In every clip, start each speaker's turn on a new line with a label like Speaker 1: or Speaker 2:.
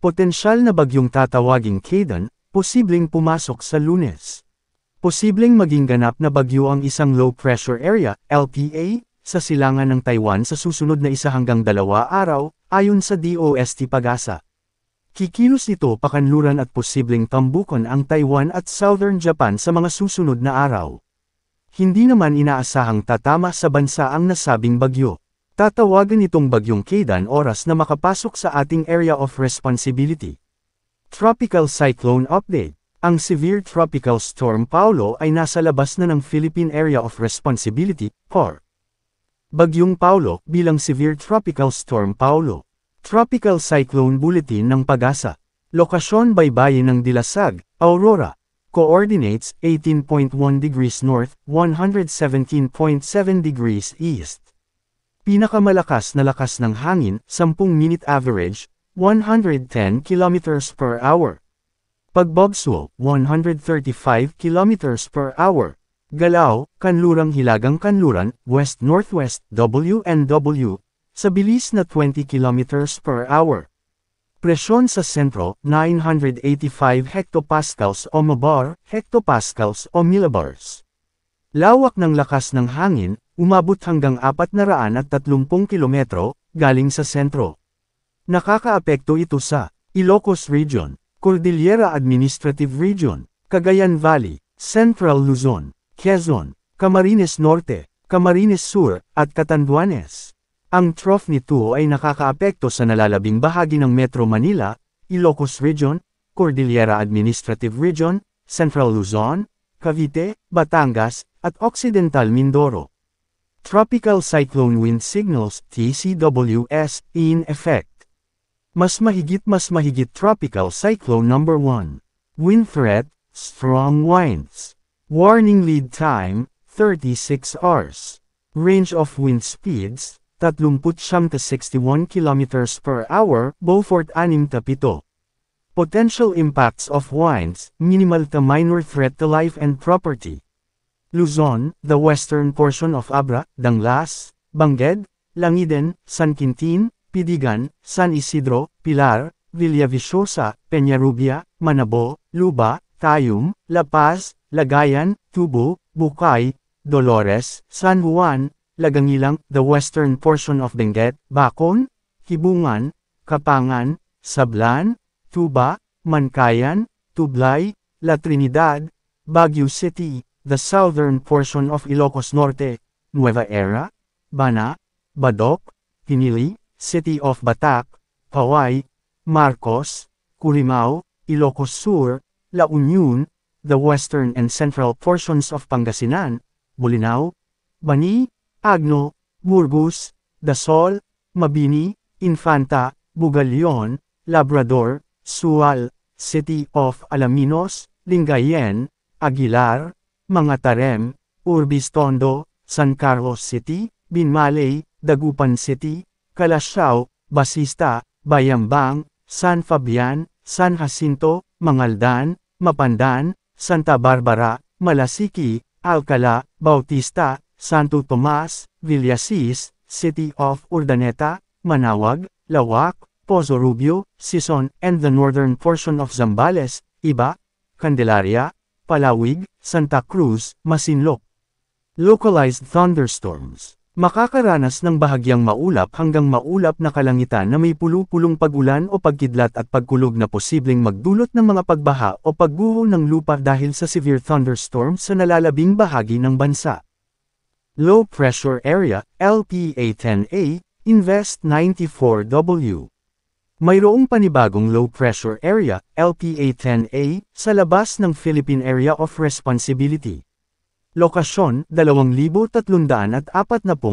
Speaker 1: Potensyal na bagyong tatawaging Kaydan, posibleng pumasok sa Lunes. Posibleng maging ganap na bagyo ang isang low pressure area, LPA, sa silangan ng Taiwan sa susunod na 1 hanggang 2 araw, ayon sa DOST Pag-asa. Kikilos ito pakanluran at posibleng tambukan ang Taiwan at Southern Japan sa mga susunod na araw. Hindi naman inaasahang tatama sa bansa ang nasabing bagyo. Tatawagan itong bagyong Kaydan oras na makapasok sa ating area of responsibility. Tropical Cyclone Update. Ang Severe Tropical Storm Paulo ay nasa labas na ng Philippine Area of Responsibility, PAR. Bagyong Paulo bilang Severe Tropical Storm Paulo. Tropical Cyclone Bulletin ng Pag-asa. Lokasyon baybayin ng Dilasag, Aurora. Coordinates 18.1 degrees north, 117.7 degrees east. Pinakamalakas na lakas ng hangin, 10-minute average, 110 km per hour. Pagbobswol, 135 km per hour. Galaw, kanlurang hilagang kanluran, west-northwest, WNW, sa bilis na 20 km per hour. Presyon sa sentro, 985 hectopascals o mabar, hectopascals o millibars. Lawak ng lakas ng hangin, umabot hanggang 430 kilometro, galing sa sentro. Nakakaapekto ito sa Ilocos Region, Cordillera Administrative Region, Cagayan Valley, Central Luzon, Quezon, Camarines Norte, Camarines Sur, at Catanduanes. Ang trough nito ay nakakaapekto sa nalalabing bahagi ng Metro Manila, Ilocos Region, Cordillera Administrative Region, Central Luzon, Cavite, Batangas, at Occidental Mindoro. Tropical Cyclone Wind Signals, TCWS, in effect. Mas mahigit Tropical Cyclone Number 1. Wind threat, strong winds. Warning lead time, 36 hours. Range of wind speeds, 39-61 km per hour, Beaufort 6-7. Potential impacts of winds, minimal to minor threat to life and property. Luzon, the western portion of Abra, Danglas, Bangged, Langiden, San Quintin, Pidigan, San Isidro, Pilar, Villaviciosa, Peñarubia, Manabo, Luba, Tayum, La Paz, Lagayan, Tubo, Bukay, Dolores, San Juan, Lagangilang, the western portion of Benguet, Bacon, Hibungan, Kapangan, Sablan, Tuba, Mankayan, Tublay, La Trinidad, Baguio City, the southern portion of Ilocos Norte, Nueva Era, Bana, Badoc, Pinili, City of Batac, Paway, Marcos, Curimao, Ilocos Sur, La Union, the western and central portions of Pangasinan, Bolinao, Bani, Agno, Burgos, Dasol, Mabini, Infanta, Bugalyon, Labrador, Sual, City of Alaminos, Lingayen, Aguilar, Mangatarem, Urbis Tondo, San Carlos City, Binmaley, Dagupan City, Calasiao, Basista, Bayambang, San Fabian, San Jacinto, Mangaldan, Mapandan, Santa Barbara, Malasiki, Alcala, Bautista, Santo Tomas, Villasis, City of Urdaneta, Manawag, Lawak, Pozo Rubio, Sison, and the northern portion of Zambales, Iba, Candelaria, Palawig, Santa Cruz, Masinloc. Localized thunderstorms. Makakaranas ng bahagyang maulap hanggang maulap na kalangitan na may pulu-pulong pag-ulan o pagkidlat at pagkulog na posibleng magdulot ng mga pagbaha o pagguho ng lupa dahil sa severe thunderstorms sa nalalabing bahagi ng bansa. Low Pressure Area, LPA-10A, Invest 94W. Mayroong panibagong low pressure area, LPA-10A, sa labas ng Philippine Area of Responsibility. Lokasyon, 2,340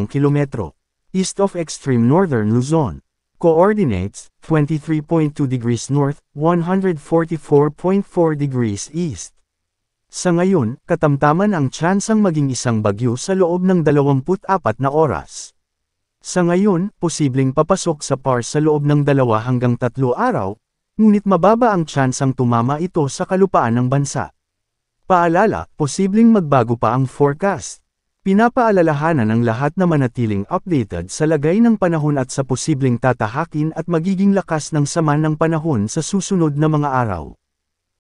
Speaker 1: kilometro. East of extreme northern Luzon. Coordinates, 23.2 degrees north, 144.4 degrees east. Sa ngayon, katamtaman ang tsansang maging isang bagyo sa loob ng 24 na oras. Sa ngayon, posibleng papasok sa PAR sa loob ng 2 hanggang 3 araw, ngunit mababa ang tsansang tumama ito sa kalupaan ng bansa. Paalala, posibleng magbago pa ang forecast. Pinapaalalahanan ng lahat na manatiling updated sa lagay ng panahon at sa posibleng tatahakin at magiging lakas ng sama ng panahon sa susunod na mga araw.